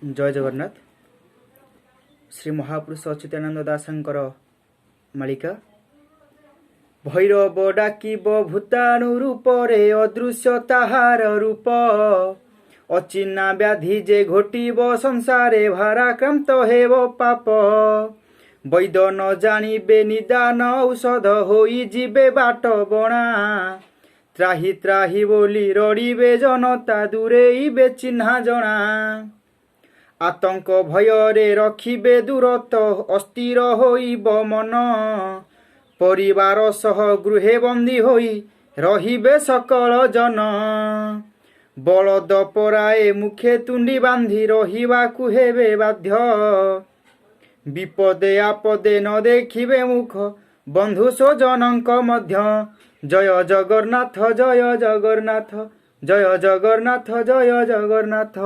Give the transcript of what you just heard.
जय जगन्नाथ। श्री महापुरुष अच्युतानंद दासंकर मालिका। भैरव डाकिब भूताणु रूप रे अदृश्य ताहार रूप, अचिन्ना व्याधि जे घोटिब संसारे भाराक्रांत हेब पाप। वैद न जानिबे निदान औषध होई जीवे बाट बणा, त्राही त्राही बोली रड़िबे जनता दूरेइबे चिन्हा जना। आतंक भयरे रखिबे दूरत अस्थिर होइब मन, परिवार सह गृहे बंदी होई रहिबे सकल जन। बलद पराए मुखे तुंडी बांधी रहिबाकु हेबे बाध्य, विपदे आपदे न देखिबे मुख बंधु स्वजनक मध्य। जय जगन्नाथ जय जगन्नाथ जय जगन्नाथ जय जगन्नाथ।